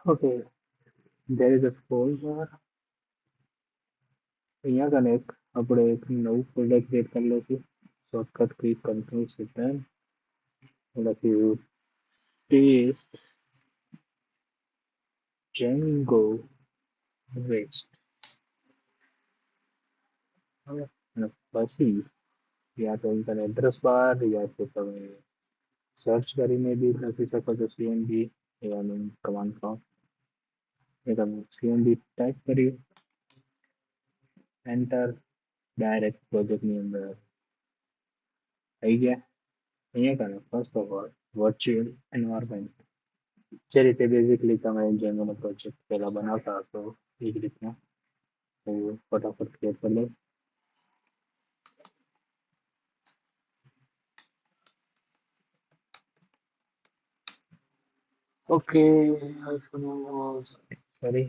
Okay, there is a folder. અહીંયા કને આપણે એક નવું ફોલ્ડર ક્રિએટ કરી લઈશું. શોર્ટકટ કી કંટ્રોલ સેટન લખ્યું ટેસ્ટ જેન્ગો રેસ્ટ. અને પછી યા તો તમે એડ્રેસ બાર યા તો તમે સર્ચ કરીને બી લખી શકો છો સીએમડી યા કમાન્ડ પ્રોમ્પ્ટ એ તમે સીએમડી ટાઈપ કરી એન્ટર ડાયરેક્ટ પ્રોજેક્ટની અંદર આવી ગયા. અહીંયા કને first of all virtual environment જે રીતે બેઝિકલી તમે જેમનો પ્રોજેક્ટ પહેલા બનાવતા હશો એ જ રીતના હું ફટાફટ ક્લિયર કરી લઉં. ઓકે સોરી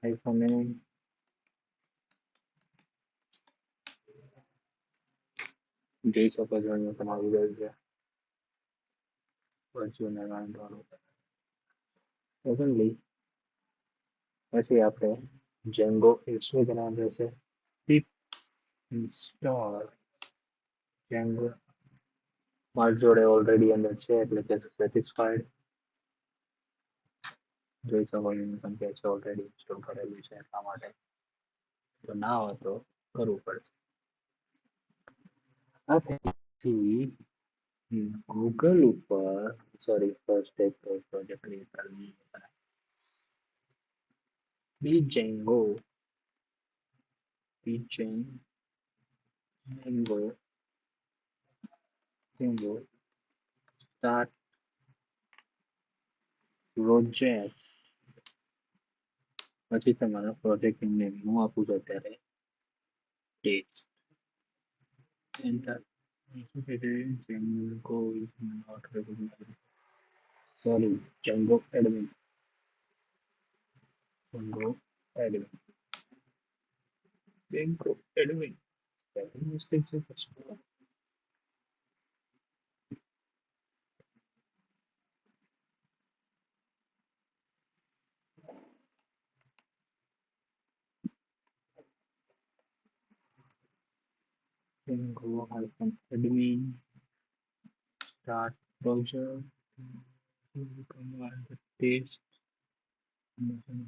આઈફોન જોઈ શકો છો અહીંયા તમારું રહ્યું છે વર્ચ્યુઅલ એન્વાયરમેન્ટ વાળું. સેકન્ડલી પછી આપણે જેંગો ઇન્સ્ટોલ કરવાનું રહેશે. pip install જેંગો મારી જોડે ઓલરેડી અંદર છે એટલે કે સેટિસ્ફાઈડ જોઈ શકો છો ઇન્કમ ટેક્સ ઓલરેડી ઇન્સ્ટોલ કરેલું છે એટલા માટે. તો ના હોય તો કરવું પડશે. આ પછી ગૂગલ ઉપર સોરી ફર્સ્ટ એક પ્રોજેક્ટ ક્રિએટ કરવી બીજેંગો બીજેંગો જેંગો સ્ટાર્ટ પ્રોજેક્ટ. પછી તમારા પ્રોજેક્ટ નેમ હું આપું છું અત્યારે text enter. Django is not recognized sorry Django admin Django admin Django admin spelling mistake છે પછી Django hyphen admin start browser command paste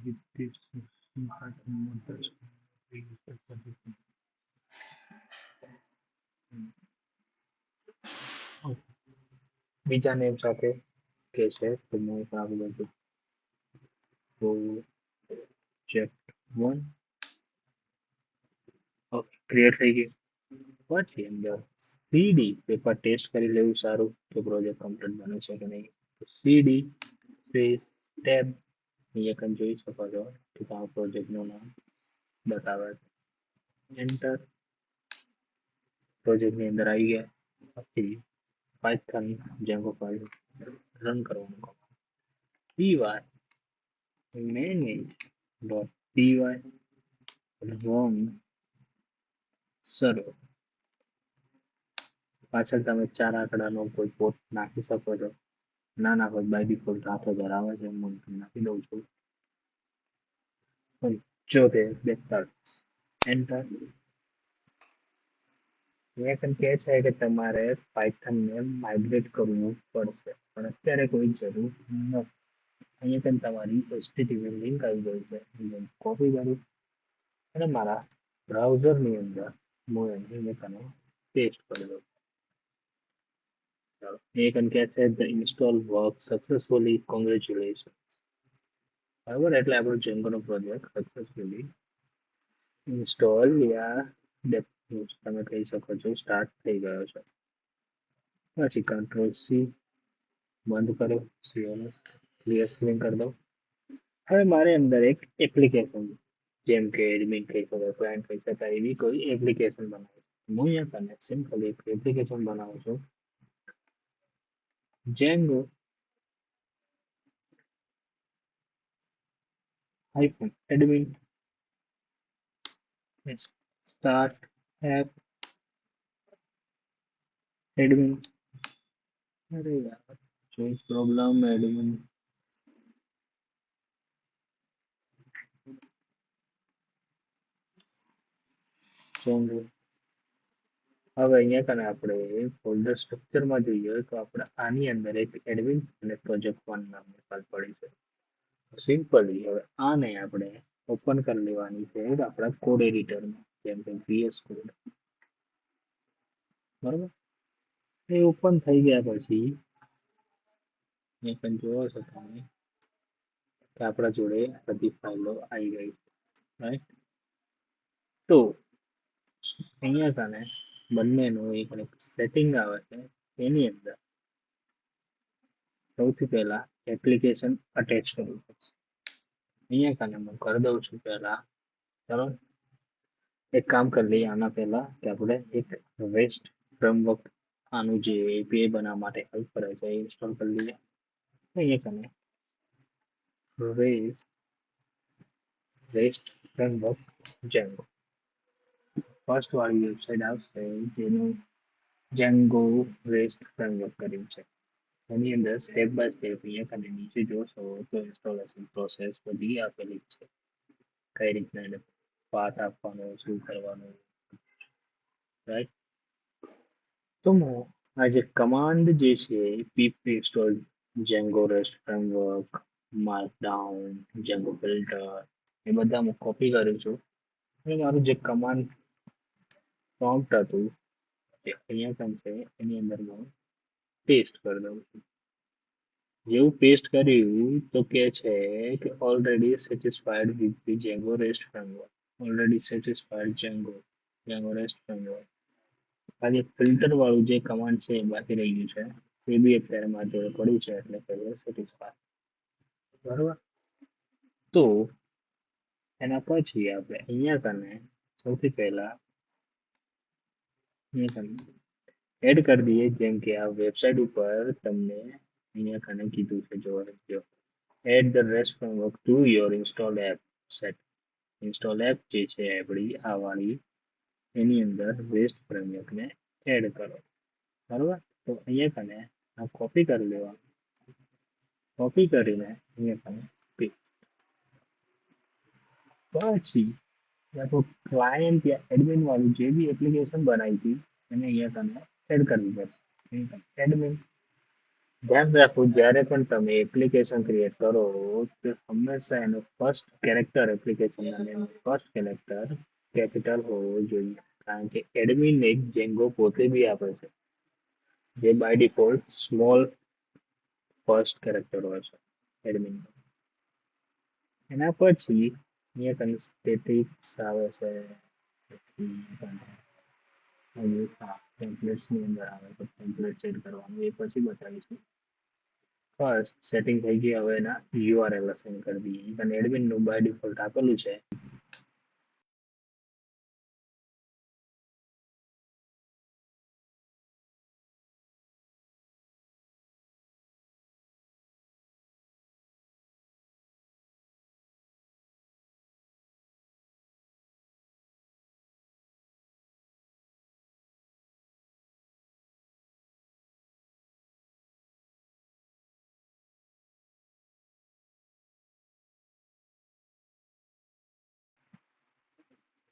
with this બીજા નેમ સાથે કે છે તો હું આવી બધું પ્રોજેક્ટ 1 ઓકે ક્લિયર થઈ ગયું. પછી અંદર સીડી પેપર ટેસ્ટ કરી લેવું સારું કે પ્રોજેક્ટ કમ્પ્લીટ બને છે કે નહીં. સીડી સ્પેસ ટેબ અહીંયા kan જોઈ શકો છો કે આ પ્રોજેક્ટનું નામ બતાવે છે. એન્ટર પ્રોજેક્ટની અંદર આવી ગયા. પછી પાયથન જેંગો ફાઇલ રન કરવાનું કહો. py manage.py run server પાછળ તમે 4 આંકડાનો કોઈ પોર્ટ નાખી શકો છો. ના નાખો બાય ડિફોલ્ટ 8000 આવે છે હું નાખી દઉં છું 75 42 એન્ટર. મેં પણ કહે છે કે તમારે પાયથનને માઇગ્રેટ કરવું પડશે પણ અત્યારે કોઈ જરૂર નથી. અહીંયા પણ તમારી HTTP લિંક આવી ગઈ છે લિંક કોપી કરું અને મારા બ્રાઉઝરની અંદર હું એને તને પેસ્ટ કરી દઉં. ચાલો એ કન કહે છે the install work successfully congratulations બરાબર એટલે આપણો જેંગોનો પ્રોજેક્ટ સક્સેસફુલી ઇન્સ્ટોલ યા તમે કહી શકો છો સ્ટાર્ટ થઈ ગયો છે. પછી કંટ્રોલ સી બંધ કરો સીએલએસ ક્લિયર સ્ક્રીન કરી દો. હવે મારે અંદર એક એપ્લિકેશન જેમ કે એડમિન કહી શકાય ક્લાયન્ટ કહી શકાય એવી કોઈ એપ્લિકેશન બનાવું હું અહીંયા તને સિમ્પલ એક એપ્લિકેશન બનાવું છું Django hyphen admin start app admin. અરે યાર Which problem admin change. હવે અહીંયા કને આપણે ફોલ્ડર સ્ટ્રક્ચરમાં જોઈએ તો આપણે આની અંદર એક એડમિન અને પ્રોજેક્ટ વન નામની ફાઇલ પડી છે. સિમ્પલી હવે આને આપણે ઓપન કરી લેવાની છે આપણા કોડ એડિટરમાં જેમ કે VS કોડ. બરાબર, એ ઓપન થઈ ગયા પછી એ પણ જોવો છો તમે કે આપણા જોડે બધી ફાઇલો આવી ગઈ છે. રાઈટ, તો અહીંયા કને બંનેનું એક સેટિંગ આવે છે. એની અંદર સૌથી પહેલા એપ્લિકેશન અટેચ કરવું પડશે. અહીંયા કને હું કરી દઉં છું પહેલા. ચલો એક કામ કરી લઈએ આના પહેલા કે આપણે એક વેસ્ટ ફ્રેમવર્ક આનું જે API બનાવવા માટે હેલ્પ કરે છે એ ઇન્સ્ટોલ કરી લઈએ. અહીંયા કને રેસ્ટ ફ્રેમવર્ક જેન્ગો ફર્સ્ટ વાળી વેબસાઇટ આવશે જેનું જેન્ગો રેસ્ટ ફ્રેમવર્ક કર્યું છે. એની અંદર સ્ટેપ બાય સ્ટેપ અહીંયા કને નીચે જોશો તો ઇન્સ્ટોલેશન પ્રોસેસ બધી આપેલી છે. કઈ રીતના એને પાથ આપવાનો, શું કરવાનું, રાઈટ. તો આ જે કમાન્ડ જે છે pip install Django REST framework, markdown, Django filter એ બધા હું કોપી કરું છું અને મારું જે કમાન્ડ પ્રોમ્પ્ટ હતું એ અહીંયા પણ છે એની અંદર હું પેસ્ટ કરી દઉં છું. જેવું પેસ્ટ કર્યું તો કે છે કે already satisfied with the Django REST framework, already satisfied Django REST framework. આ જે ફિલ્ટર વાળું જે કમાન્ડ છે એ બાકી રહી ગયું છે એ બી અત્યારે મારી જોડે પડ્યું છે એટલે કહીએ સેટિસ્ફાય. બરોબર, તો એના પછી આપણે અહીંયા કને સૌથી પહેલા અહીંયા કને એડ કરી દઈએ જેમ કે આ વેબસાઇટ ઉપર તમને અહીંયા કને કીધું છે જોવા જો add the rest framework to your install app set. Install app જે છે આપણી આ વાળી એની અંદર રેસ્ટ ફ્રેમવર્કને એડ કરો. બરોબર, તો અહીંયા કને આ કોપી કરી લેવાનું. કોપી કરીને અહીંયા કને પેસ્ટ. પછી આપણું ક્લાયન્ટ યા એડમિન વાળું જે બી એપ્લિકેશન બનાવી હતી એને અહીંયા કને એડ કરવી પડશે. એડમિન ધ્યાન રાખો જ્યારે પણ તમે એપ્લિકેશન ક્રિએટ કરો તો હંમેશા એનો ફર્સ્ટ કેરેક્ટર એપ્લિકેશનના નેમ ફર્સ્ટ કેરેક્ટર કેપિટલ હોવો જોઈએ. કારણ કે એડમિન એક જેંગો પોતે બી આપે છે જે by default small first character હોય છે એડમિન. એના પછી અહીંયા કને સ્ટેટિક્સ આવે છે, પછી ટેમ્પલેટ્સની અંદર આવે છે ટેમ્પલેટ સેટ કરવાનું એ પછી બતાવીશું. ફર્સ્ટ સેટિંગ થઈ ગઈ, હવે એના URL અસાઇન કરી દઈએ. અને એડમિનનું બાય ડિફોલ્ટ આપેલું છે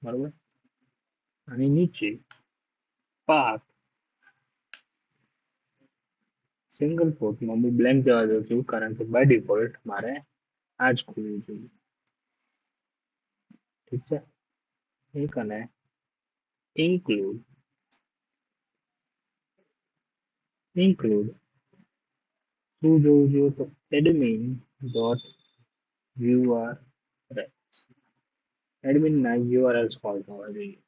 બરોબર. અને નીચે પાથ સિંગલ કોટમાં હું બ્લેન્ક જવા દઉં છું કારણ કે બાય ડિફોલ્ટ મારે આ જ ખોલવું જોઈએ. ઠીક છે, એક અને ઇન્ક્લુડ ઇન્ક્લુડ શું જોવું જોઈએ તો admin dot URLs એડમિનના URLs call થવા જોઈએ.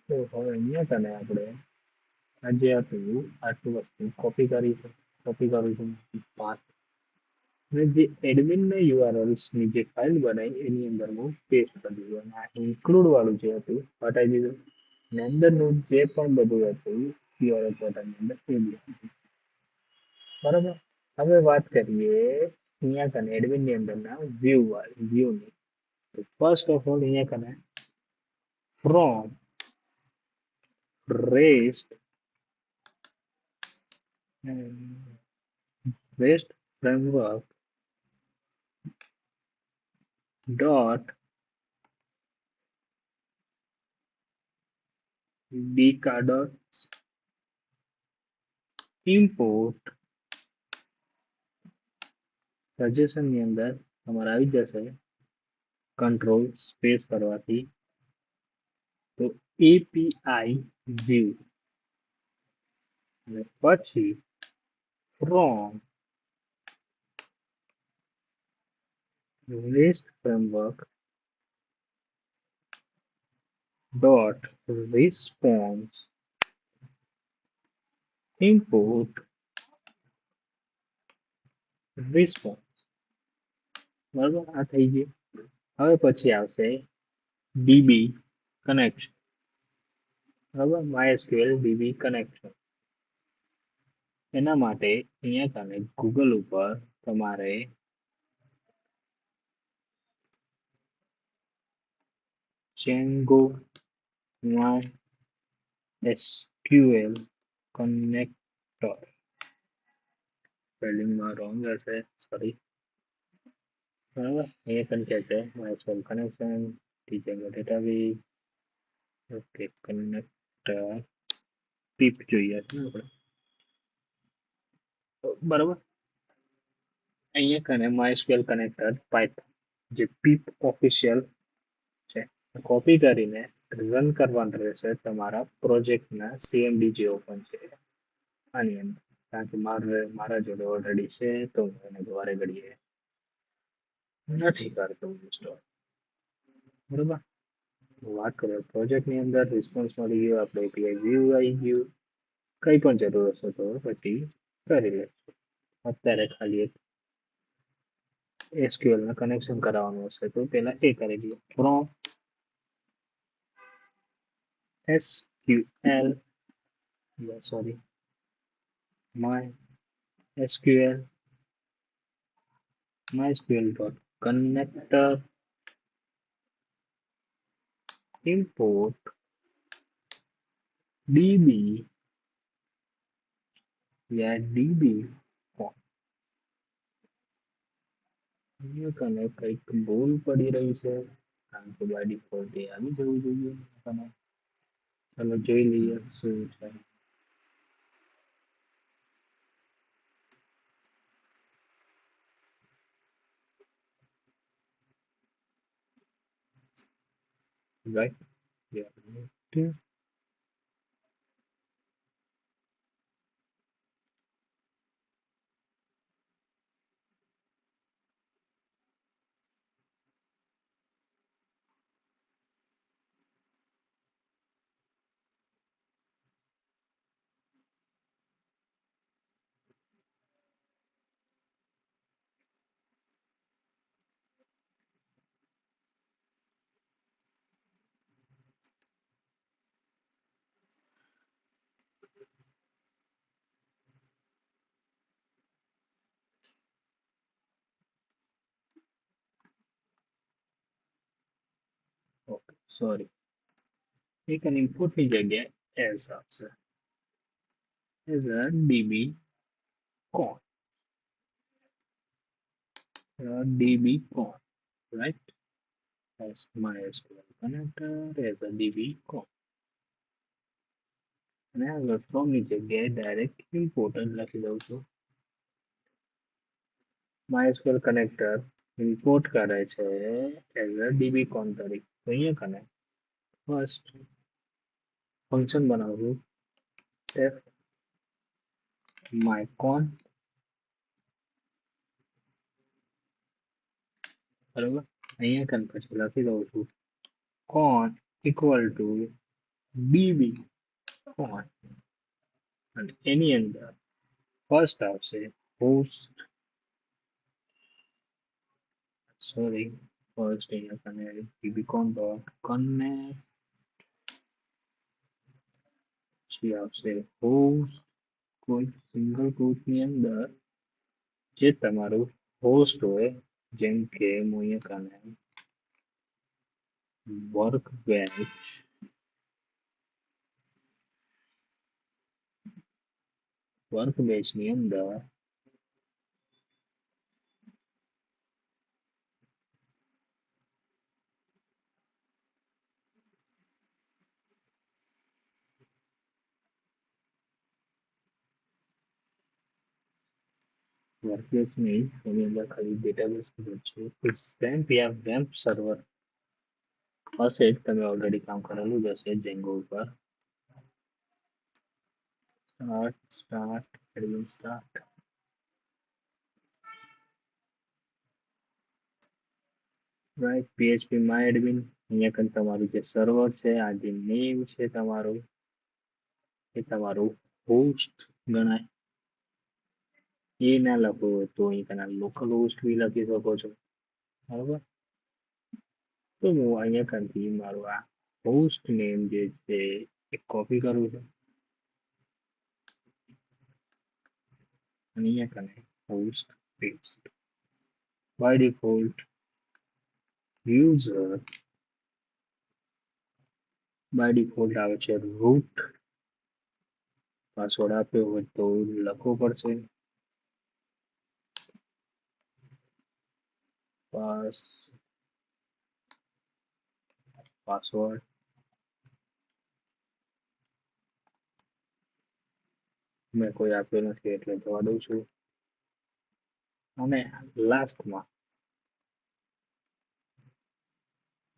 તો હવે અહીંયા કને આપણે આ જે હતું આટલું વસ્તુ કોપી કરી છે, કોપી કરું છું પાથ અને જે એડમિનના URLsની જે ફાઇલ બનાવી એની અંદર હું પેસ્ટ કરી દીધું અને આ ઇન્ક્લુડ વાળું જે હતું હટાવી દીધું અને અંદરનું જે પણ બધું હતું URL પોતાની અંદર એ બી હતું. બરાબર, હવે વાત કરીએ અહીંયા કને એડમિનની અંદરના વ્યૂની. તો ફર્સ્ટ ઓફ ઓલ અહીંયા કને from rest And REST framework dot data import suggestion ની અંદર તમારે આવી જશે કંટ્રોલ સ્પેસ કરવાથી તો API view અને પછી from REST framework dot response import response બરાબર આ થઈ ગયું હવે પછી આવશે DB connection બરાબર MySQL DB connection એના માટે અહીંયા તમે ગૂગલ ઉપર તમારે Django MySQL connector સ્પેલિંગમાં રોંગ હશે સોરી બરાબર અહીંયા પણ કહે છે MySQL connection Django database okay connector pip જોઈએ છે આપણે બરાબર અહીંયા કને MySQL connector પાઇથન જે પીપ ઓફિશિયલ છે કોપી કરીને રન કરવાનું રહેશે તમારા પ્રોજેક્ટના CMD જે ઓપન છે આની અંદર કારણ કે મારા જોડે ઓલરેડી છે તો હું એને દ્વારે ઘડીએ નથી કરતો ઇન્સ્ટોલ બરોબર વાત કરીએ પ્રોજેક્ટની અંદર રિસ્પોન્સ મળી ગયો આપણે API વ્યૂ આવી ગયું કઈ પણ જરૂર હશે તો પછી કરી લેશું અત્યારે ખાલી એક SQL ને કનેક્શન કરાવવાનું હશે તો પહેલા એ કરી લઈએ from SQL sorry MySQL dot connector import DB या DB અહીંયા કને કંઈક ભૂલ પડી રહી છે કારણ કે બાય ડિફોલ્ટ એ આવી જવું જોઈએ તમે ચાલો જોઈ લઈએ શું છે right yeah okay sorry એક ઇનપુટની જગ્યાએ એસ આવશે as a db con db con right as MySQL connector as a db con અને આગળ from ની જગ્યાએ ડાયરેક્ટ import જ લખી દઉં છું MySQL connector import કરે છે as a db con તરીકે તો અહીંયા કને ફર્સ્ટ ફંક્શન બનાવવું f mycon બરાબર અહીંયા કને પછી લખી દઉં છું con equal to db con અને એની અંદર ફર્સ્ટ આવશે host sorry first અહીંયા કને dbcon dot connect પછી આવશે host કોઈ સિંગલ કોટની અંદર જે તમારું હોસ્ટ હોય જેમ કે હું અહીંયા કને વર્કબેન્ચ વર્કબેઝ ની અંદર વર્કબેઝ નહીં એની અંદર ખાલી ડેટાબેઝ છે. XAMPP યા વેમ્પ સર્વર હશે જ, તમે ઓલરેડી કામ કરેલું જ હશે જેંગો ઉપર. Start admin start. Right PHP my admin. અહીંયા કંઈ તમારું જે સર્વર છે, આ જે નેમ છે તમારું, એ તમારું હોસ્ટ ગણાય. એ ના લખવું હોય તો અહીં તમે લોકલ હોસ્ટ બી લખી શકો છો. બરાબર. તો હું અહીંયા કંઈથી મારું આ હોસ્ટ નેમ જે છે એ કોપી કરું છું અને અહીંયા કને host paste. By default user by default આવે છે રૂટ. પાસવર્ડ આપ્યો હોય તો લખવો પડશે. પાસવર્ડ મેં કોઈ આપ્યો નથી એટલે જવા દઉં છું. અને લાસ્ટમાં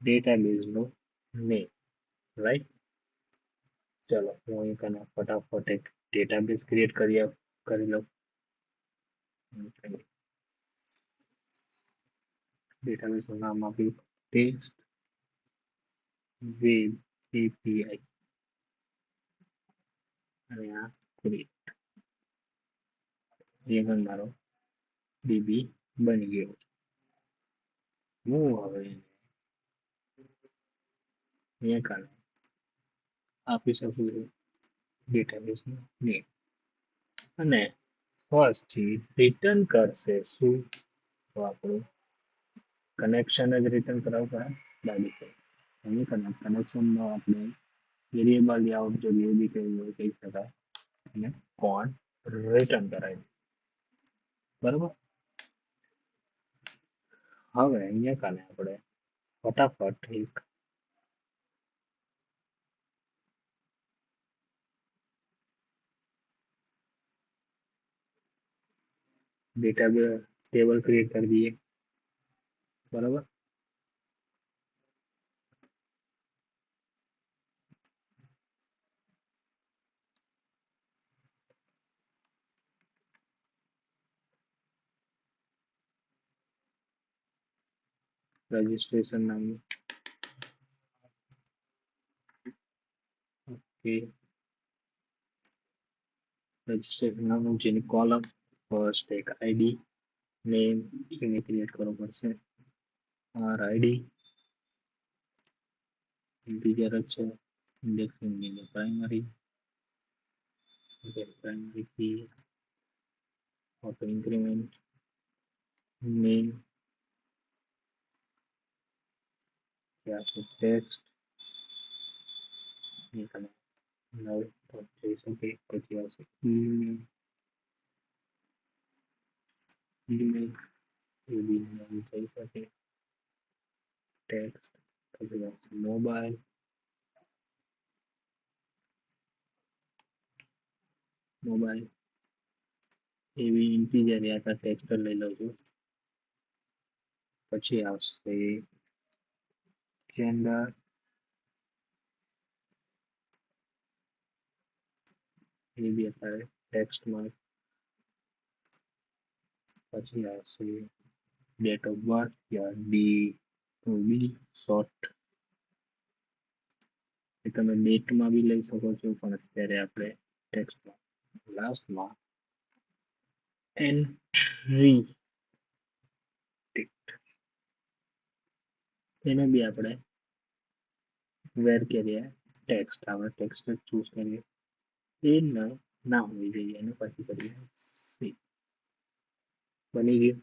ડેટાબેઝ નો નેમ. રાઈટ. ચલો હું અહીં કને ફટાફટ એક ડેટાબેઝ ક્રિએટ કરી લઉં. ડેટાબેઝ નું નામ આપ્યું ટેક્સ્ટ વેબ API અને આ ક્રિએટ. એ પણ મારો DB બની ગયો. હું હવે અહીંયા કને આપી શકું છું ડેટાબેઝ નું નેમ અને ફર્સ્ટ રિટર્ન કરશે શું? તો આપણું કનેક્શન જ રિટર્ન કરાવવું પડે. બાય કનેક્શનમાં આપણે વેરિયેબલ લેઆઉટ જોઈએ એ બી કહી શકાય અને કોણ રિટર્ન કરાય. બરાબર. હવે અહીંયા કાને આપણે ફટાફટ એક ડેટાબેઝ ટેબલ ક્રિએટ કરી દઈએ. બરાબર. રજિસ્ટ્રેશન નામનું. ઓકે. રજિસ્ટ્રેશન નામનું જેની કોલમ ફર્સ્ટ એક આઈડી નેમ એને ક્રિએટ કરવો પડશે. આઈડી ઇન્ટીજર જ છે. ઇન્ડેક્સિંગ ની primary key auto increment name text null જઈ શકે. પછી આવશે email એ બી null જઈ શકે. text પછી આવશે mobile એ બી ઇન્ટીજર યા ટેક્સ્ટ લઈ લઉં છું. પછી આવશે gender એ બી અત્યારે ટેક્સ્ટમાં. પછી આવશે ડેટ ઓફ બર્થ યા બી શોર્ટ. એ તમે ડેટમાં બી લઈ શકો છો પણ અત્યારે આપણે ટેક્સ્ટમાં. લાસ્ટમાં એન્ટ્રી એને બી આપણે વેર કરીએ ટેક્સ્ટ. આપણે ટેક્સ્ટ ચૂઝ કરીએ. એ ના હોવી જોઈએ અને પછી કરીએ સી. બની ગયું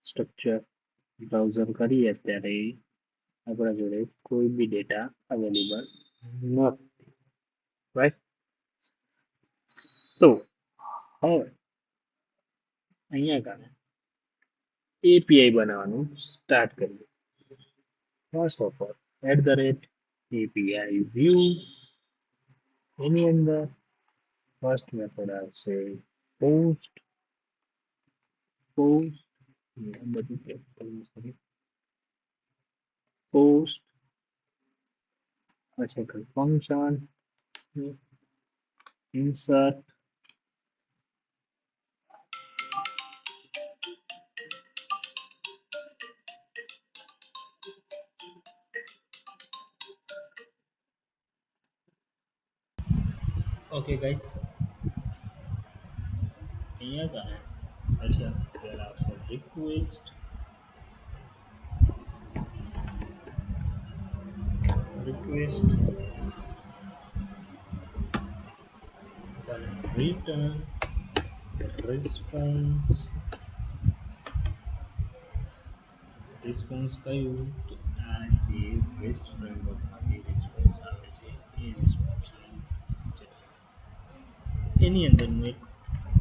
સ્ટ્રક્ચર. બ્રાઉઝર કરીએ ત્યારે આપણા જોડે કોઈ બી ડેટા અવેલેબલ નથી. રાઈટ. તો અહીંયા કારણે એપીઆઈ બનાવવાનું સ્ટાર્ટ કર્યું. First of all @API view એની અંદર ફર્સ્ટ મેથડ આવશે પોસ્ટ પોસ્ટ બધું પોસ્ટ પછી ફંક્શન ઇન્સર્ટ ઓકે ગાઈસ અહીંયા ગાને પછી પહેલા આવશે રિક્વેસ્ટ return response રિસ્પોન્સ કયું તો આ જે વેસ્ટ ફ્રેમવર્કમાંથી રિસ્પોન્સ આવે છે એ રિસ્પોન્સ જશે એની અંદર હું એક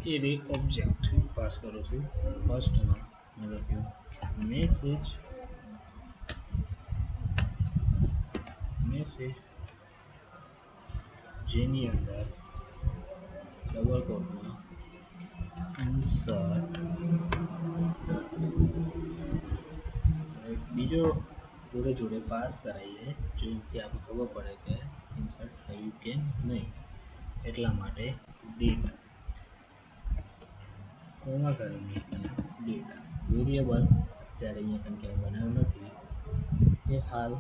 એરે ઓબ્જેક્ટ પાસ કરું છું ફર્સ્ટમાં મેં લખ્યું મેસેજ જેની અંદર ડબલ કોટમાં ઇન્સર્ટ બીજો જોડે જોડે પાસ કરાવીએ જેથી આપણે ખબર પડે કે ઇન્સર્ટ થયું કે નહીં એટલા માટે ડેટા કોમાં કરીને ડેટા વેરિયેબલ ત્યારે અહીંયા કારણ કે બનાવ્યું નથી એ હાલ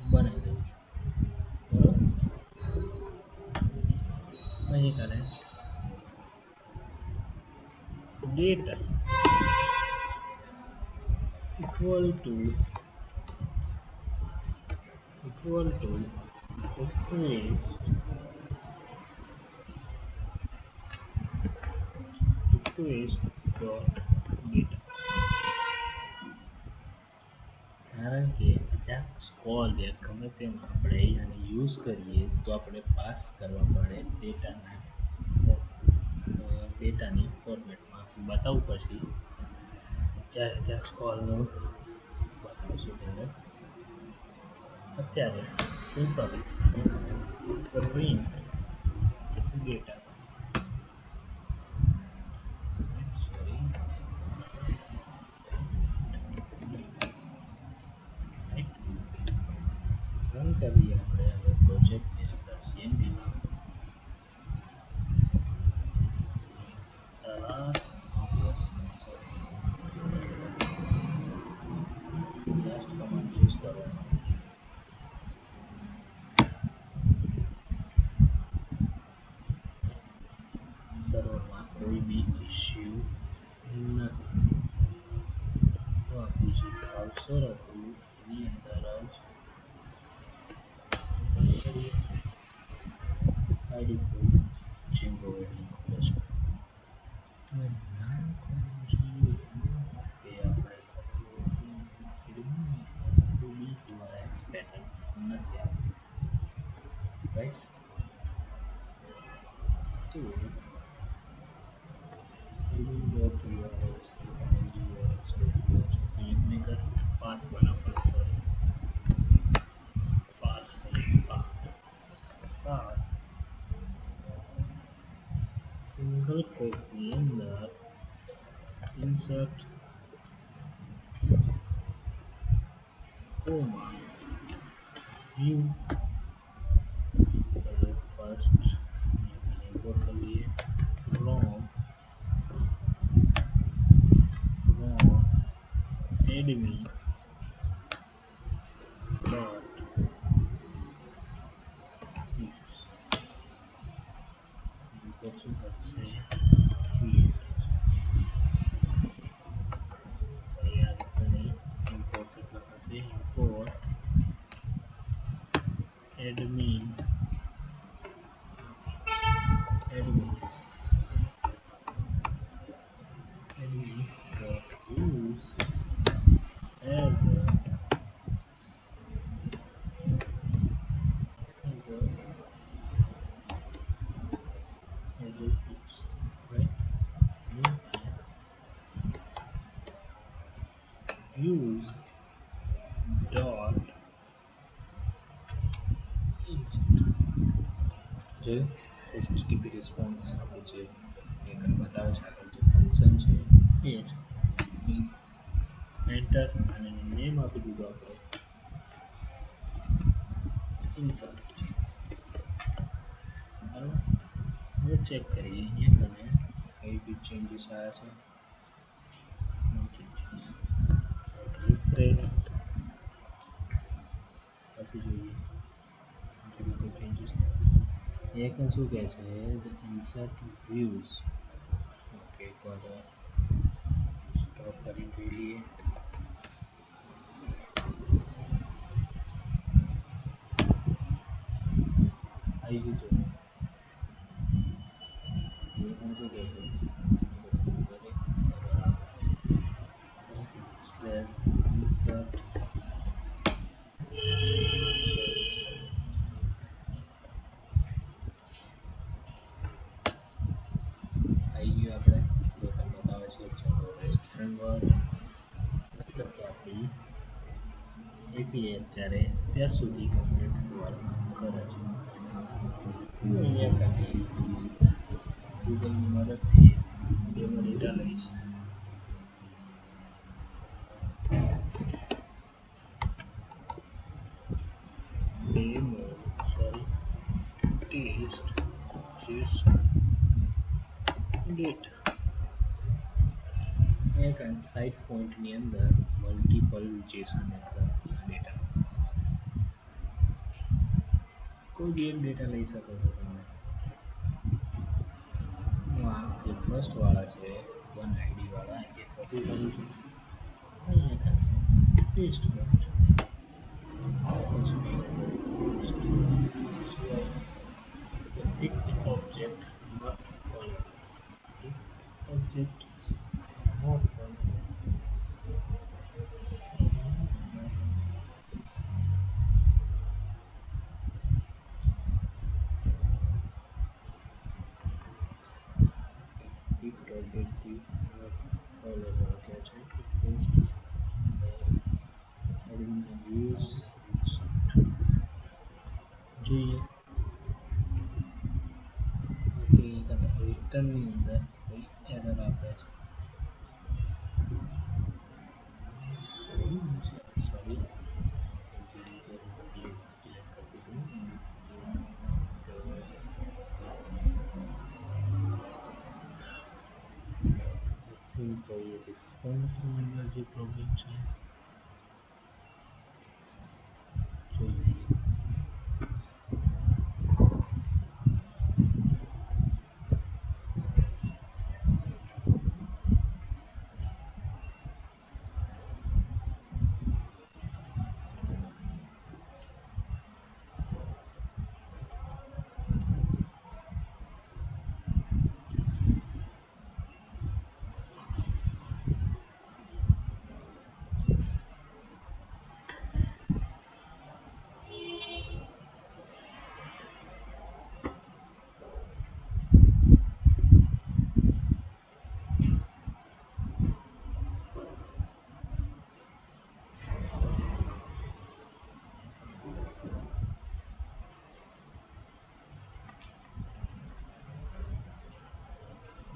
બનાવી દઉં છું બરાબર અહીં કરે data equal to request dot data કારણ કે જાક્સ કોલ એ ગમે તેમ આપણે આને યુઝ કરીએ તો આપણે પાસ કરવા પડે ડેટાની ફોર્મેટમાં બતાવું પછી જ્યારે જાક્સ કોલનું બતાવશું ત્યારે અત્યારે simply print data sorry run કરીએ આપણે હવે પ્રોજેક્ટની અંદર સીએમડીમાં લાસ્ટ કમાન્ડ યુઝ કરવાનો સર્વરમાં કોઈ બી ઇશ્યુ નથી તો આપણું જે બ્રાઉઝર હતું એની અંદર જ આઈડી પ્રૂફ ચેન્ગો એડમિન તમે નામ જોઈએ કે આપણે બી તમારા એક્સપેક્ટ નથી આવતું રાઈટ તો પાથ બનાવવાનો સોરી પાસ પાથ સિંગલ કોટની અંદર insert comma view first import કરીએ from admin dot import શું કરશે import કેટલા થશે import admin admin admin dot use as a as a use right use dot insert જે HTTP response આપણું જે એક બતાવે છે આગળ જે ફંક્શન છે એ છે એન્ટર અને નેમ આપી દીધું આપણે ઇન્સર્ટ બરાબર હવે ચેક કરીએ અહીંયા તમે કઈ બી ચેન્જીસ આવ્યા છે રિફ્રેશ પછી જોઈએ હજુ કોઈ ચેન્જીસ નથી એક શું કહે છે ઇન્સર્ટ વ્યૂઝ ઓકે એકવાર સ્ટોપ કરી જોઈ લઈએ આવી ગયું તો એક શું કહે છે સ્લેશ ઇન્સર્ટ આવી ગયું આપણે જે પણ બતાવે છે રેસ્ટ ફ્રેમવર્ક મતલબ કે આપણી એપીઆઈ અત્યારે ત્યાર સુધી કમ્પ્લીટ વર્ક કરે છે હું અહીંયા ખાલી ગૂગલની મદદથી ડેમો ડેટા લઈશ demo sorry test JSON data એક સાઇટ પોઈન્ટની અંદર મલ્ટિપલ જેસન એક્ઝામ્પલના ડેટા કોઈ બી એક ડેટા લઈ શકો છો તમે હું આ જે ફર્સ્ટવાળા છે વન આઈડીવાળા એ કોપી કરું છું અહીંયા ખાલી પેસ્ટ કરું છું Picked object not called. Picked object not called. Picked object is not callable. Okay, check it post. Adding the views જોઈએ ઓકે રિટર્નની અંદર કોઈ એરર આપે છે સોરી કોઈ રિસ્પોન્સની અંદર જે પ્રોબ્લેમ છે જોઈએ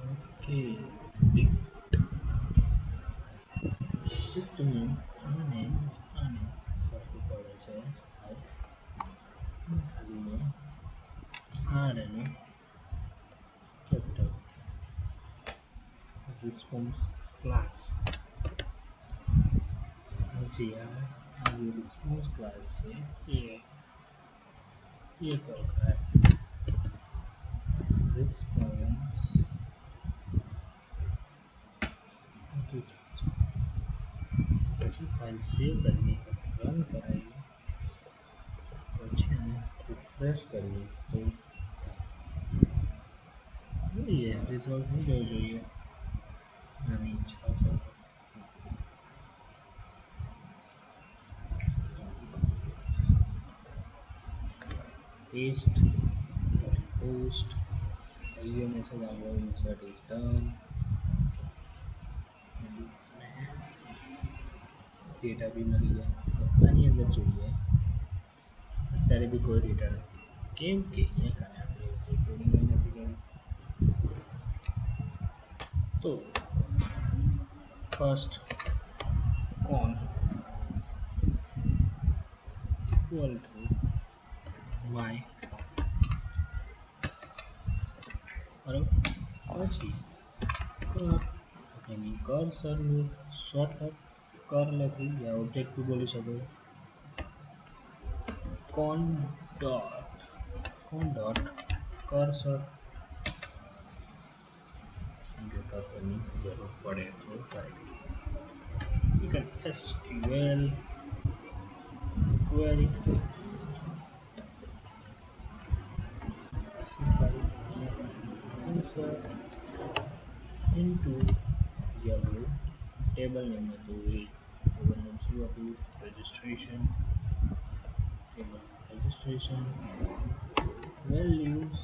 ઓકે It means આને સરખું પડે છે સાહેબ ખાલી મેં આર અને કેપિટલ રિસ્પોન્સ ક્લાસ પછી આ જે રિસ્પોન્સ ક્લાસ છે એ કોલ કરાય રિસ્પોન્સ પછી ફાઇલ સેવ કરવી રન કરાવી પછી આને રિફ્રેશ કરવી તો જોઈએ રિઝલ્ટ થઈ જવું જોઈએ આની ઈચ્છા છે paste post IO message our insert is done data બી મળી જાય આની અંદર જોઈએ અત્યારે બી કોઈ ડેટા નથી કેમ કે અહીંયા કારણે આપણે કોઈ કોડિંગ નથી કર્યું તો first con equal to my બરાબર પછી એની કર્સરનું શોર્ટકટ કર લખી યા ઓબ્જેક્ટિવ બોલી શકો કોન ડોટ કર્સર જો કર્સરની જરૂર પડે તો કરી you can SQL query insert into yellow table name હતું એ table name શું હતું registration table registration values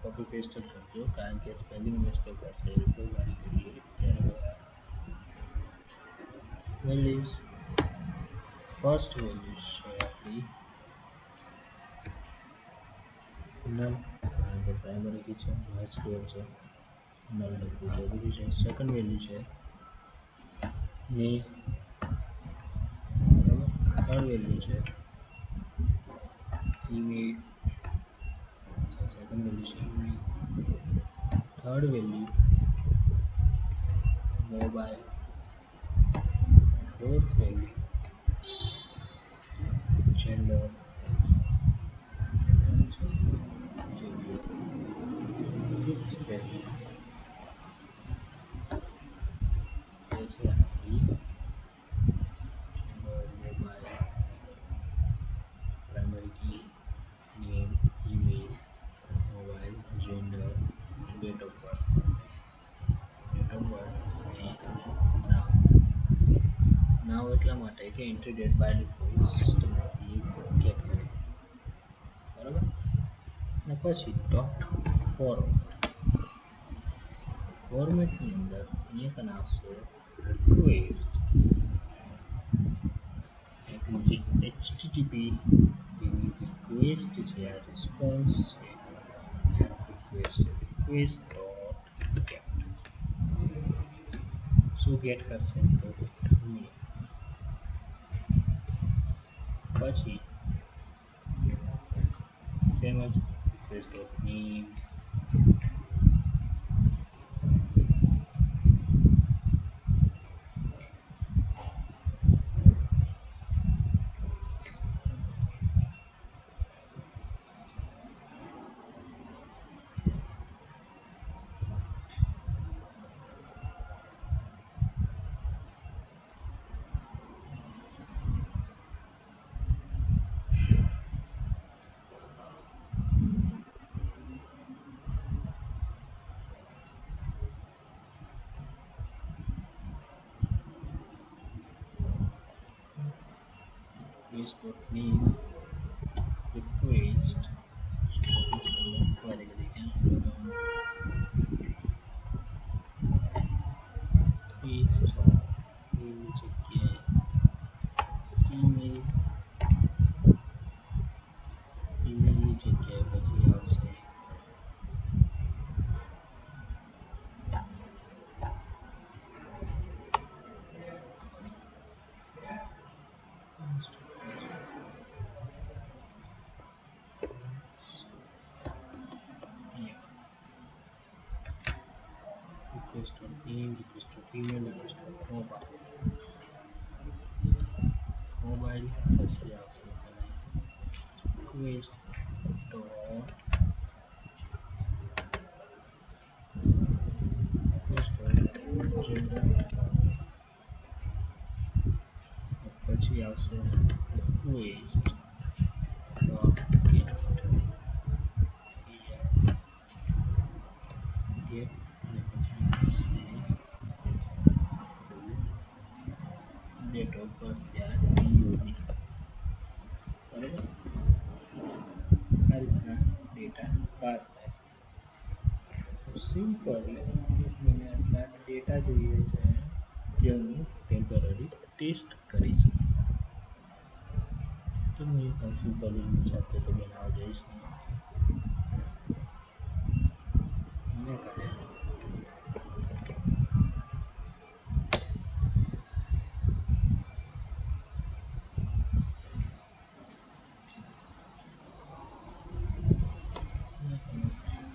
copy paste કરજો કારણ કે સ્પેલિંગ મિસ્ટેક હશે તો વારી કરીએ ત્યારે values first values છે આપણી નલ કારણ કે પ્રાઇમરી કી છે MySQL છે નલ લખવું જરૂરી છે સેકન્ડ વેલ્યુ છે name બરાબર થર્ડ વેલ્યુ છે email સેકન્ડ વેલ્યુ છે email third value mobile fourth value gender fifth value जैसे आपकी mobile primary key name email mobile gender date of birth now now એટલા માટે કે એન્ટ્રી ડેટ બાય ડિફોલ્ટ સિસ્ટમમાંથી get કરે બરાબર અને પછી ડોટ ફોર્મેટની અંદર અહીંયા કને આવશે રિક્વેસ્ટ એટલે જે એચટીટીપી એની રિક્વેસ્ટ છે આ રિસ્પોન્સ છે રિક્વેસ્ટ ડોટ ગેટ શું ગેટ કરશે તો પછી સેમ જ request dot name request dot name request query કરીએ paste એની જગ્યાએ emailની જગ્યાએ પછી આવશે request dot name request dot email request dot mobile પછી આવશે request dot gender પછી આવશે request dot get get અને પછી date of birth ત્યાં DOB બરાબર આ રીતના ડેટા પાસ થાય સિમ્પલ મને આટલા ડેટા જોઈએ છે જેનું ટેમ્પરરી ટેસ્ટ કરીશ. તો હું એ કન્સીવ કરીને જાતે તો બનાવવા જઈશ નહીં. મને કરે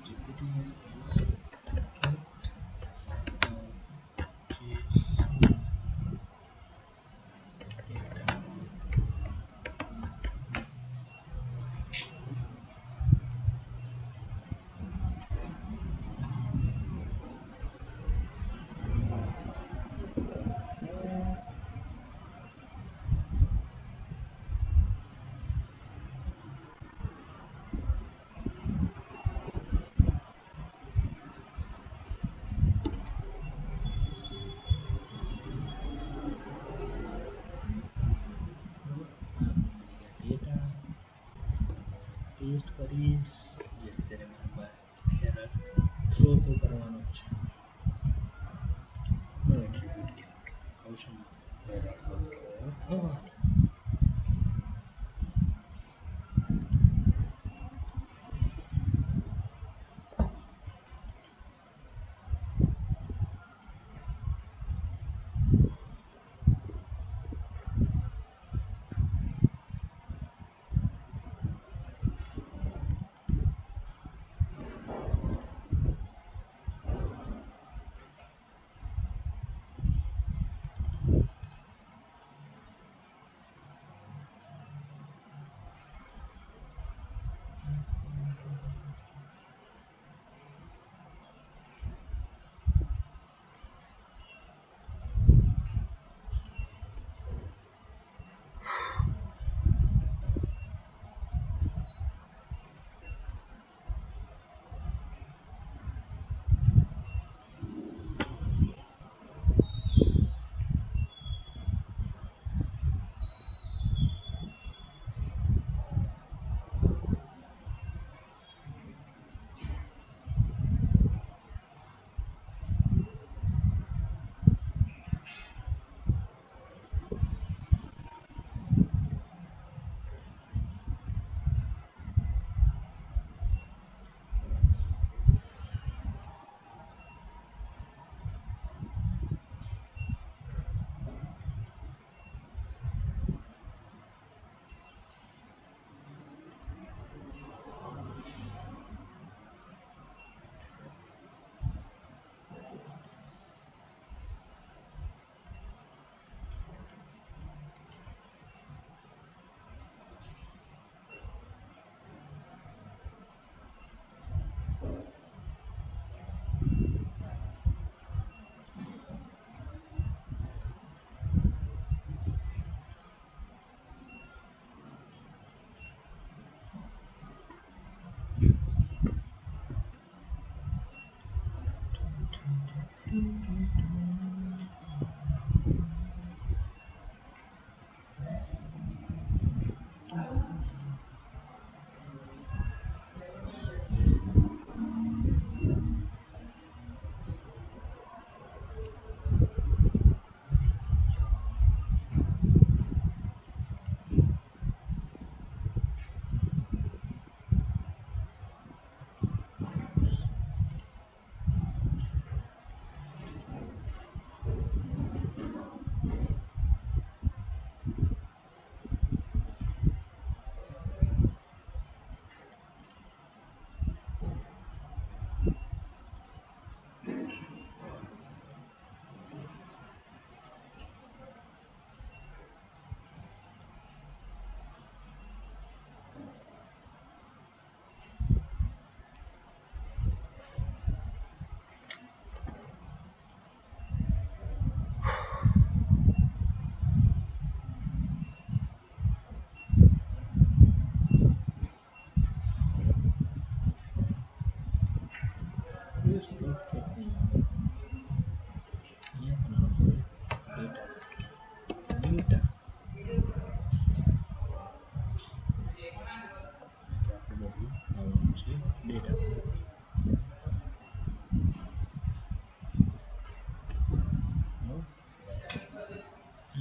જીપીટીને કહીશ કે ડેટા ટેસ્ટ કરીશ. જે અત્યારે મારા એરર થ્રો તો કરવાનો જ છે. નો એટ્રીબ્યુટ કેમ આવશે એરર તો થ્રો થવાનો.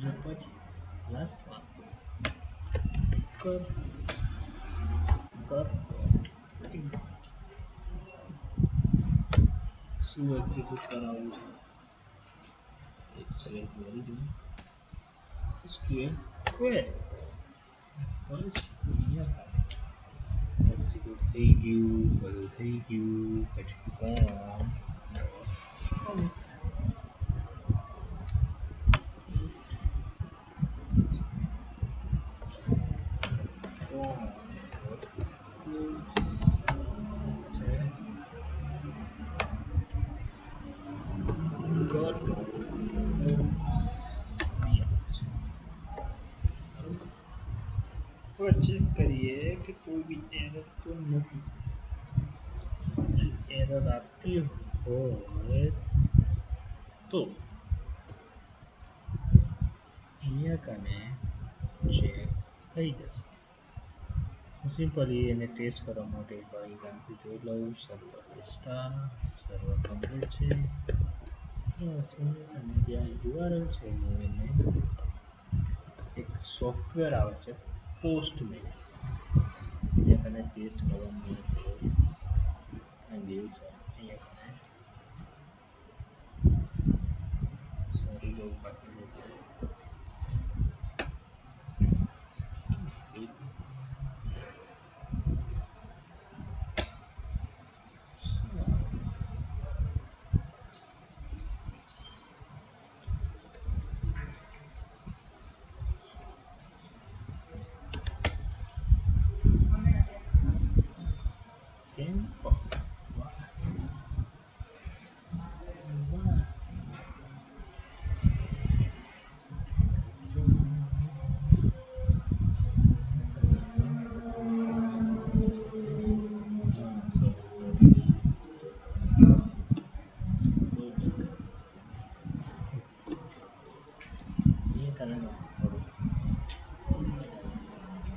અને પછી લાસ્ટમાં કર કર શું એક્ઝિક્યુટ કરાવવું છે એક સેકન્ડ મારી જોઈએ સ્ક્વેર સ્ક્વેર ફર્સ્ટ અહીંયા એક્ઝિક્યુટ થઈ ગયું બધું થઈ ગયું પછી કોણ હવે ચેક કરીએ કે કોઈ બી એરર તો નથી એરર આપતી હોય તો અહીંયા કને ચેક થઈ જશે સિમ્પલી એને ટેસ્ટ કરવા માટે ભાઈ ગામથી જોઈ લઉં સર્વર સ્ટાર સર્વર કમ્પ્લીટ છે અને જ્યાં યુઆરએલ છે હું એને એક સોફ્ટવેર આવે છે પોસ્ટમેન ત્યાં કને ટેસ્ટ કરવાનું અને અહીંયા સોરી બહુ પાકી કેમ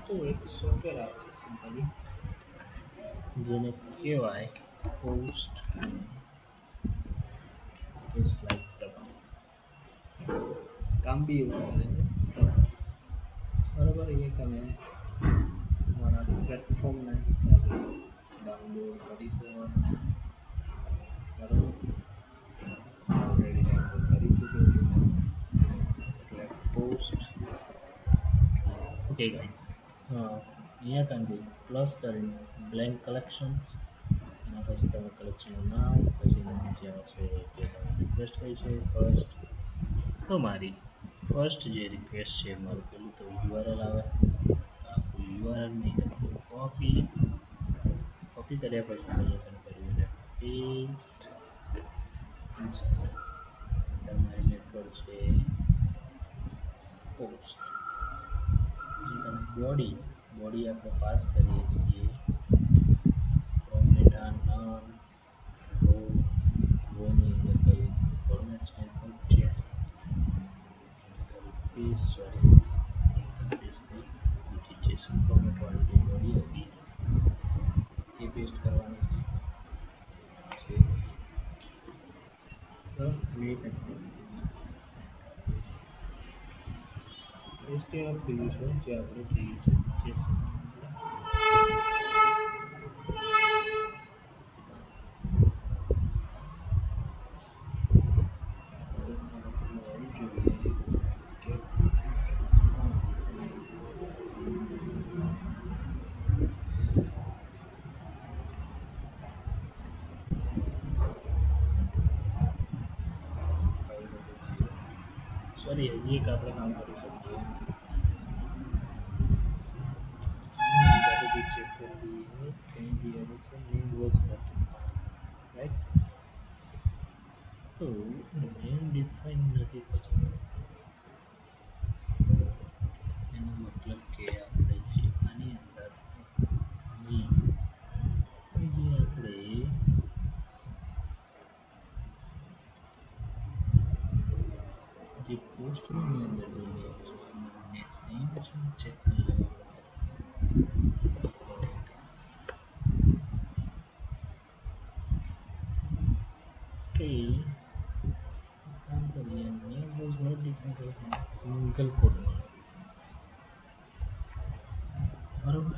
તો એક સોફ્ટવેર આવે છે સિમ્પલી જેને કહેવાય પોસ્ટ કામ બી એવું કરે છે બરાબર એ તમે તમારા પ્લેટફોર્મના હિસાબે ડાઉનલોડ કરી શકો બરાબર ઓલરેડી ડાઉનલોડ કરી ચૂક્યો છું એટલે પોસ્ટ ઓકે ગાઈસ અહીંયા કાંઈ પ્લસ કરીને બ્લેન્ક કલેક્શન્સ એના પછી તમે કલેક્શનનું નામ પછી એના નીચે આવશે કે તમે રિક્વેસ્ટ કઈ છે ફર્સ્ટ તો મારી ફર્સ્ટ જે રિક્વેસ્ટ છે મારું પેલું તો યુઆરએલ આવે આખું યુઆરએલ નહીં લખું કોપી કર્યા પછી અહીંયા કર્યું એટલે પેસ્ટ તમારી મેથડ છે પોસ્ટ બોડી આપણે પાસ કરીએ છીએ ફ્રોમ ડેટા નામ રોની અંદર કઈ ફોર્મેટ છે સોરી જેસન ફોર્મેટ વાળી જે બોડી હતી એ પેસ્ટ કરવાની છે તો ક્રિએટ એસટીઆર પ્રીવ્યુ છે જે આપણે પ્રીવ્યુ છે જેસન સોરી હજી એક આપણે કામ કરી શકીએ ચેક કરી દઈએ કંઈ બી આવે છે નેમ વોઝ નોટ રાઈટ તો નેમ ડિફાઇન નથી થતું એનો મતલબ કે આપણે જે આની અંદર નેમ જે આપણે જે પોસ્ટની અંદર જે નેમ છે એમાં સેમ છે ચેક કરી લેવા કે કામ કરીએ નેમ વોઝ નોટ સિંગલ કોડમાં બરોબર.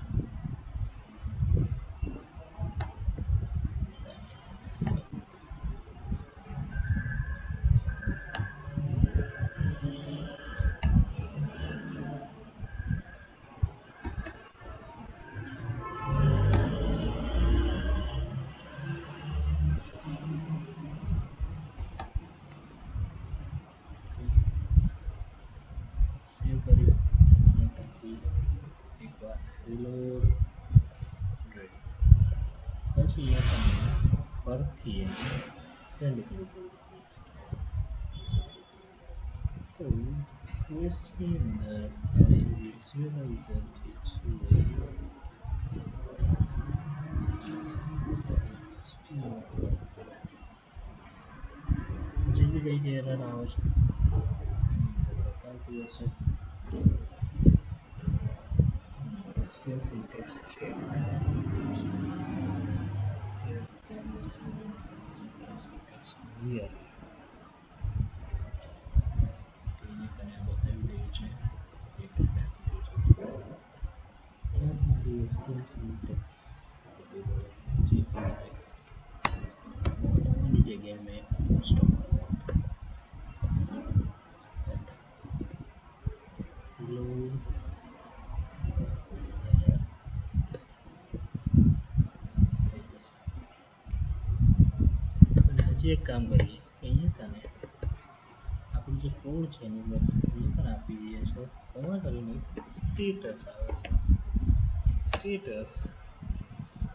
સેવ કર્યું અને પછી એકવાર રીલોડ રેડી. પછી એ તમે ફરીથી એને સેન્ડ કરી દો. તો ક્વેશ્ચનની અંદર અત્યારે વિઝ્યુઅલાઇઝર જે છે જે બી કંઈ એરર આવે છે બતાવતું હશે. સ્કેલ સિન્ટેક્સ છે ક્લિયર એને તને બતાવી દઉં છે. સ્કેલ સિન્ટેક્સ એની જગ્યાએ મેં સ્ટોપ લોડ હજી એક કામ કરીએ. અહીંયા તને આપણું જે કોડ છે એની અંદર અહીંયા પણ આપી દઈએ છો. કોમા કરીને સ્ટેટસ આવે છે. સ્ટેટસ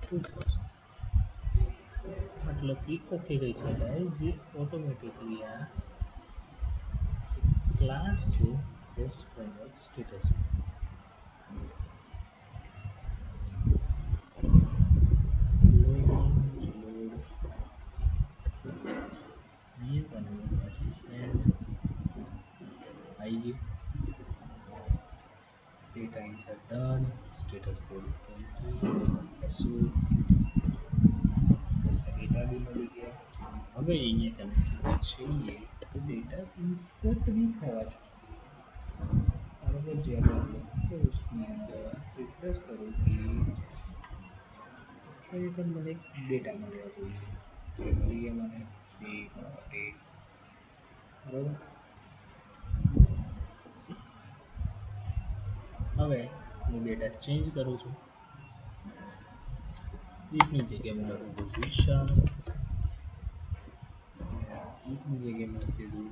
2% મતલબ કે ઓકે કહી શકાય, જે ઓટોમેટિકલી આ ક્લાસ છે ટેસ્ટ ફ્રેમવર્ક સ્ટેટસ લોડ ये बनेगा પછી સેન્ડ આઈએ data insert done status code 20 એસો ડેટા બી મળી ગયા. હવે અહીંયા તમે જોઈએ તો ડેટા ઇન્સર્ટ બી થવા છે બરાબર. જ્યારે આપણે उसની અંદર રિફ્રેશ કરું કે ખરેખર મને ડેટા મળવા જોઈએ. મળી ગયા મને 1 બરાબર. હવે હું ડેટા ચેન્જ કરું છું. એકની જગ્યાએ હું લખું છું વિશાલ, એકની જગ્યાએ હું લખી દઉં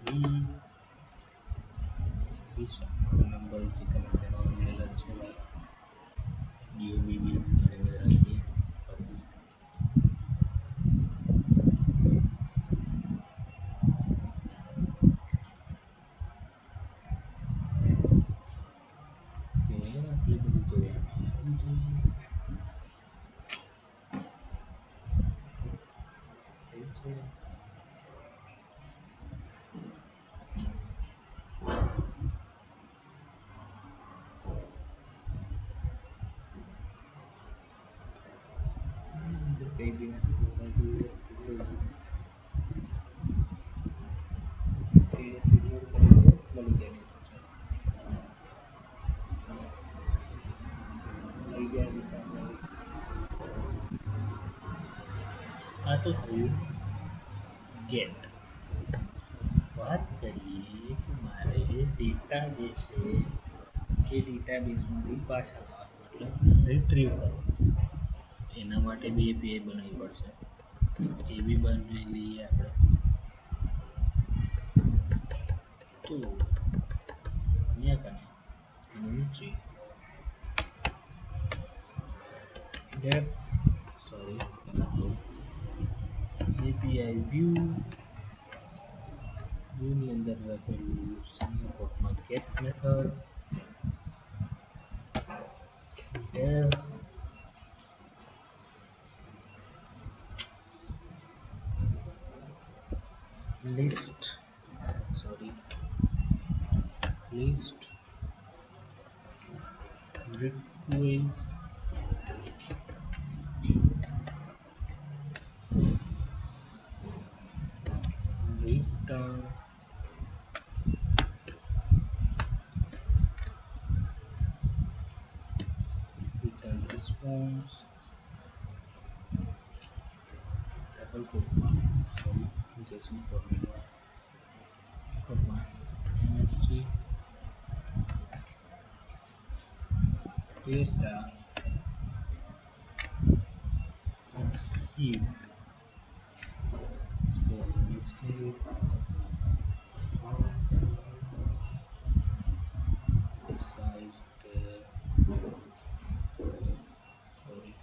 વિશાલ નંબર જે તમે તેનો ઉમેર જ છે ભાઈ DOBB સેમી રાખીએ 25. આટલી બધી જોયા છે. કઈ બી નથી બતાવતું. મળી જાય મળી ગયા વિશાલ. આ તો થયું ગેટ. વાત કરીએ કે મારે ડેટા જે છે એ ડેટાબેઝમાંથી પાછા લાવવા મતલબ રિટ્રીવ કરવા. એના માટે બી એપીઆઈ બનાવવી પડશે. એ બી બનાવી લઈએ આપણે. તો અહીંયા કને નીચે ડેફ સોરી એપીઆઈ વ્યૂની અંદર લખેલું single get method def list sorry list request return Kurma, sorry, JSON format Kurma, chemistry, data, seed, spelling mistake, site, sorry,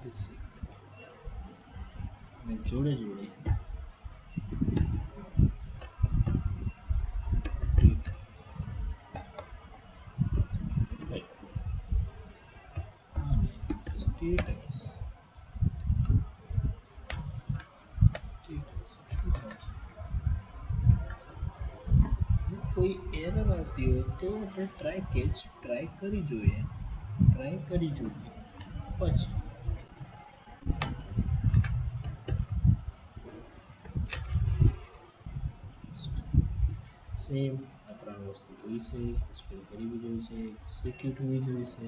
this seed. અને જોડે જોડે click right અને status કોઈ એરર આવતી હોય તો આપણે ટ્રાય કરી જોઈએ પછી સેમ આ ત્રણ વસ્તુ જોઈશે, સ્પેલ કરવી જોઈશે, એક્ઝિક્યુટ હોવી જોઈશે,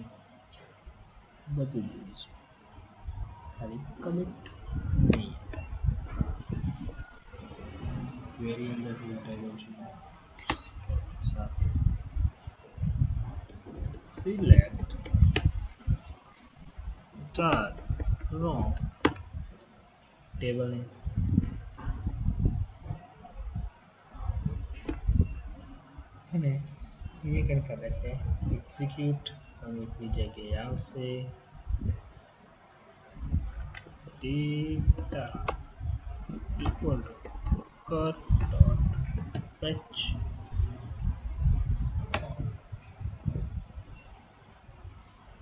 બધું જ જોઈશે, ખાલી કમિટ નહીં. ક્વેરી અંદરથી હટાવી દઉં છું. સિલેક્ટ સ્ટાર રો ટેબલ ને અને એ કંઈ કરે છે એક્ઝિક્યુટ કમિટની જગ્યાએ આવશે data equal to cut dot fetch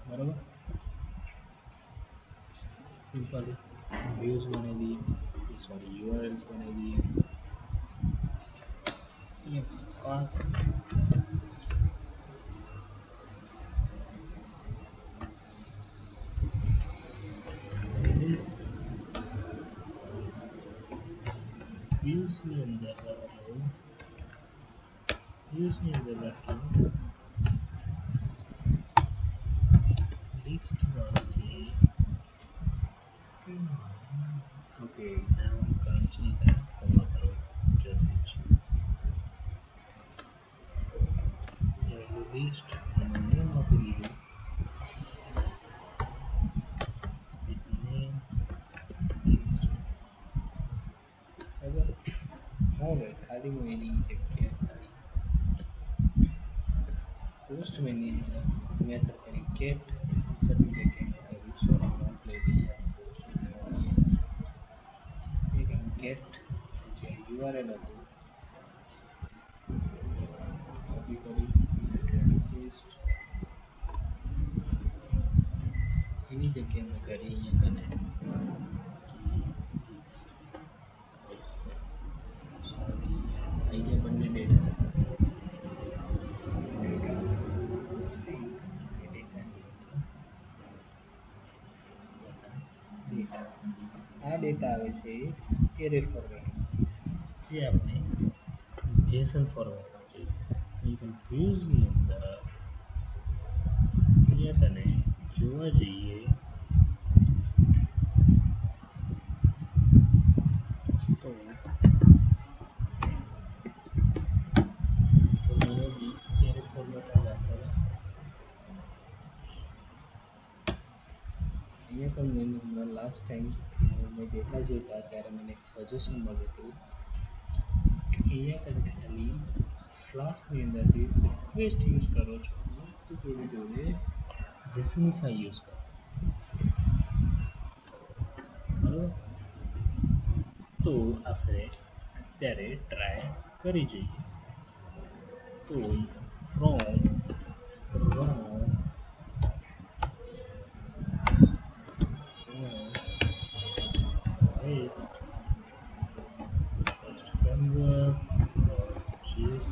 બરાબર સિમ્પલી व्यूज बनाई दिए, सॉरी यूआरएल्स बनाई दिए, ये पाथ व्यूज ની અંદર લખો લિસ્ટ માંથી ઓકે નામ કાંચી તમારો જરૂર છે લિસ્ટ નામ આપી દીધું હવે ખાલી હું એની જગ્યાએ ખાલી પોસ્ટ મેની અંદર મેથડ કરી ગેટ સબની જગ્યાએ કરું સોરી નોટ લઈ લઈએ પોસ્ટ ગેટ જે યુઆરએલ હતું કોપી કરી પેસ્ટ એની જગ્યાએ મેં કરી અહીંયા કને અહીંયા બંને ડેટા આ ડેટા આવે છે એરે ફોર્મેટમાં જે આપણે જેસન ફોર્મેટમાં જોઈએ અહીં વ્યુઝની અંદર અહીંયા તને જોવા જઈએ તો એરે ફોર્મેટ જ આપેલા અહીંયા પણ મેં લાસ્ટ ટાઈમ મેં ડેટા જોતા ત્યારે મને એક સજેશન મળ્યું હતું કે અહીંયા તમે ખાલી ફ્લાસ્કની અંદરથી રિક્વેસ્ટ યુઝ કરો છો તો જોડે જોડે જેસનિફાઈ યુઝ કરો બરાબર તો આપણે અત્યારે ટ્રાય કરી જોઈએ તો from paste first framework.js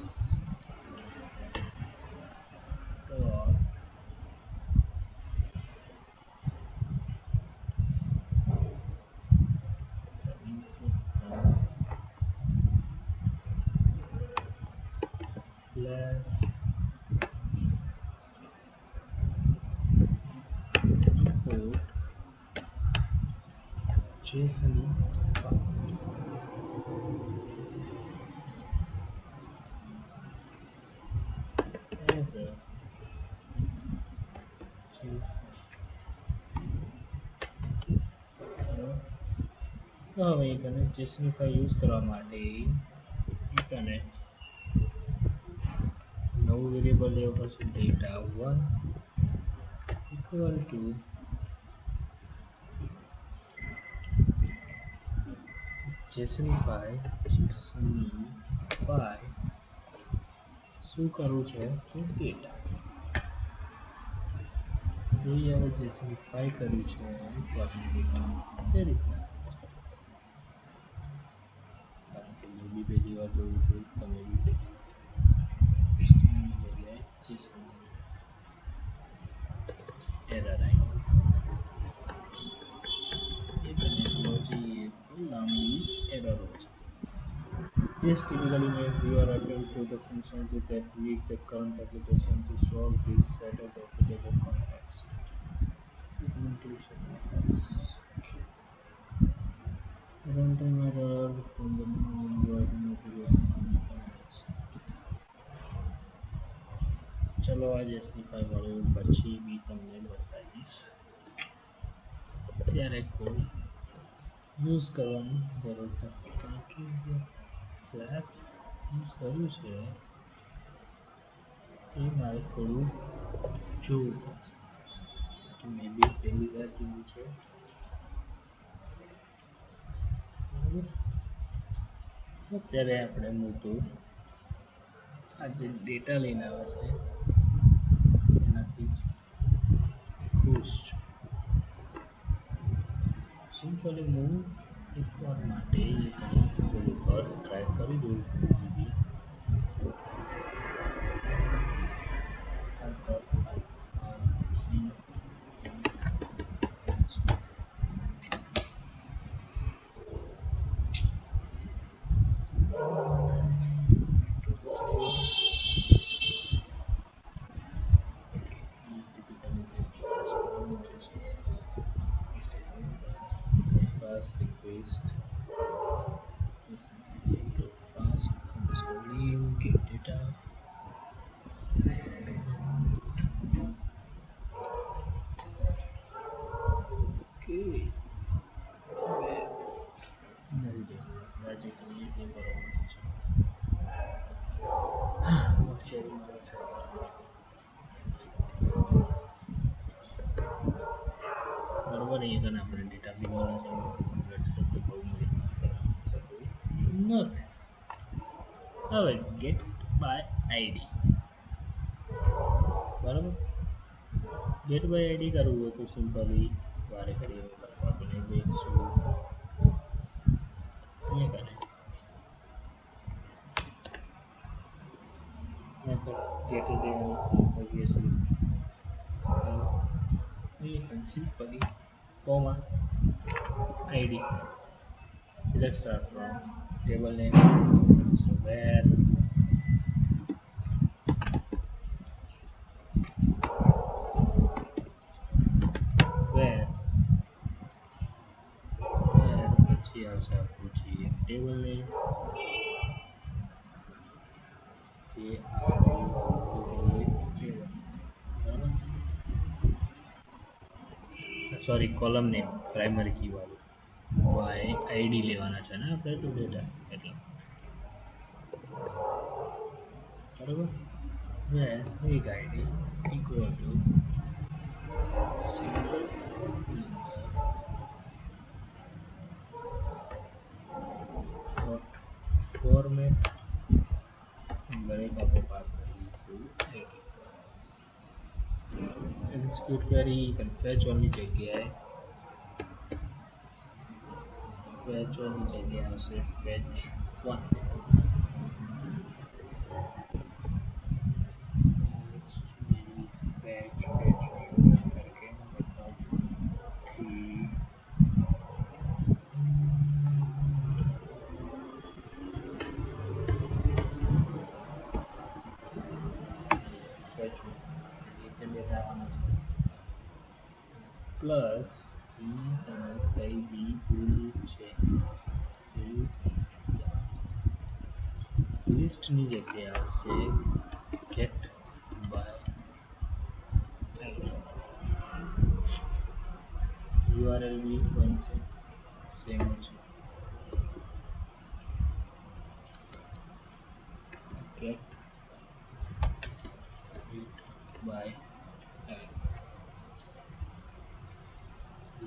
slash import JSON as a JSON. હવે કને જેસનીફાઈ યુઝ કરવા માટે કને નવું વેરિયેબલ લેવું પડશે data1 equal to જેસનીફાઈ શું કરવું છે કે ડેટા જોઈએ હવે જેસનીફાઈ કર્યું છે તો આપણે ડેટા તે રીતના કારણ કે મેં બી પહેલી વાર જોયું હતું તમે બી પહેલી વાર સ્ટ્રિંગની જગ્યાએ જેસન એરર આવી એ તમે જોવા જઈએ તો લાંબી એરરો છે. This typically means you are able to the function to that weak the current application to solve this set of applicable contexts. Implementation methods. Runtime error from the non-working application context. ચલો આ જેસનીફાઈ વાળું પછી બી તમને બતાવીશ ત્યારે કોઈ use કરવાની જરૂર નથી કારણ કે જે ફ્લેશ યુઝ કર્યું છે એ મારે થોડું જોવું પડશે કે મેં બી પહેલી વાર જોયું છે બરાબર. અત્યારે આપણે મોટું આ જે ડેટા લઈને આવે છે એનાથી ખુશ છું. સિમ્પલી હું એકવાર માટે ગૂગલ પર ટ્રાય કરી દઉં બી request fast underscore name get data okay મળી જાય રાજે તમને એ બરાબર છે શેરી મારો છે બરાબર એ કને આપણે ડેટા બી મળે છે કમ્પ્લીટ છે તો બહુ મળી નથી હવે ગેટ બાય આઈડી બરાબર ગેટ બાય આઈડી કરવું હોય તો સિમ્પલી વારે ઘડીએ આપણે બેસું અહીંયા કરે method get is obviously we can simply comma id select start from table name so where પછી આવશે આપણું છે ટેબલ નેમ એ sorry column name primary key વાળું વાય આઈડી લેવાના છે ને આપણે તો ડેટા એટલે બરાબર where big id equal to single number dot format દરેક આપણે પાસ કરીશું એક્ઝિક્યુટ કરી ફેચ ઓનની જગ્યાએ ફેચ ઓનની જગ્યાએ આવશે ફેચ 1 fetch करके मतलब थी પ્લસ અહીંયા તમે કઈ બી ભૂલ છે લિસ્ટની જગ્યાએ આવશે ગેટ બાય યુઆરએલ બી બનશે સેમ છે ગેટ ઇટ બાય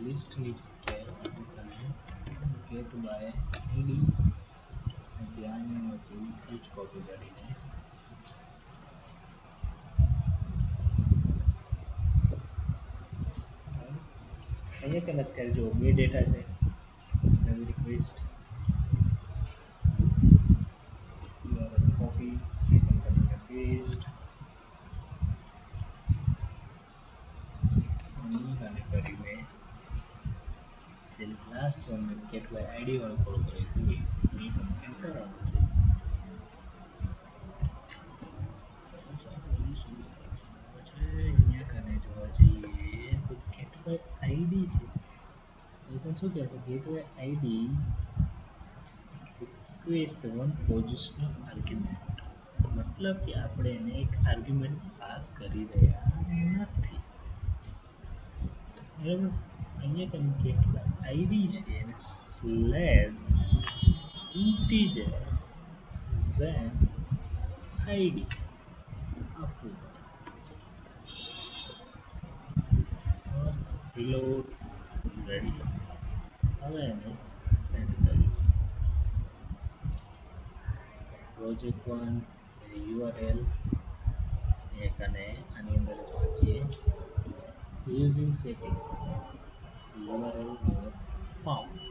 લિસ્ટની જગ્યાએ તમે ગેટ બાય આઈડી ધ્યાન હતું એ જ કોપી કરીને અહીંયા પણ અત્યારે જો બે ડેટા છે નવી રિક્વેસ્ટ યુઆરએલ કોપી કરીને પેસ્ટ અને કરી મેં જે last one get by ID વાળું કોલ કર્યું હતું એ એન્ટર આવવાનું છે અહીંયા કને જોવા જઈએ તો ગેટ બાય આઈડી છે એ પણ શું કહે છે get by ID request one positional argument મતલબ કે આપણે એને એક આર્ગ્યુમેન્ટ પાસ કરી રહ્યા નથી બરાબર અહીંયા તમે ગેટ બાય આઈડી છે અને સ્લેશ ઇન્ટીજર ઝેન આઈડી આપવું રિલોડ રેડી હવે એને સેન્ડ કરી પ્રોજેક્ટ વન યુઆરએલ એક અને આની અંદર વાંચીએ using setting URL not found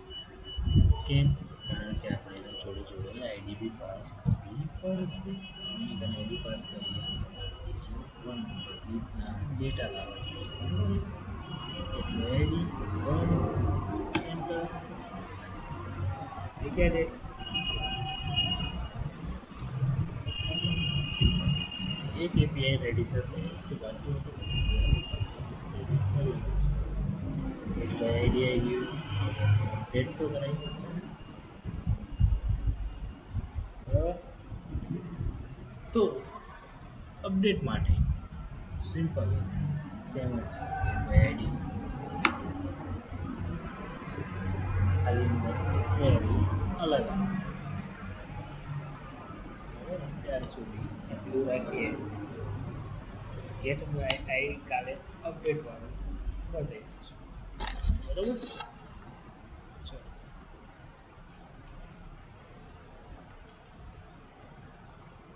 કેમ કારણ કે આપણે એના જોડે જોડે આઈડી બી પાસ કરવી પડશે અહીં કને આઈડી પાસ કરીએ વન રીતના ડેટા લાવવા જોઈએ એટલે ID one enter get it એક એપીઆઈ રેડી થશે તો બાકી રેડી કરી શકશે એટલે આઈડી આવી ગયું ડેટ તો કરાવી શકશે બરાબર તો અપડેટ માટે સિમ્પલ સેમ જ આઈડી ખાલી ક્વેરી અલગ બરાબર ત્યાર સુધી એટલું રાખીએ ગેટ બાય આઈડી કાલે અપડેટ વાળું બતાવી દઈશું બરાબર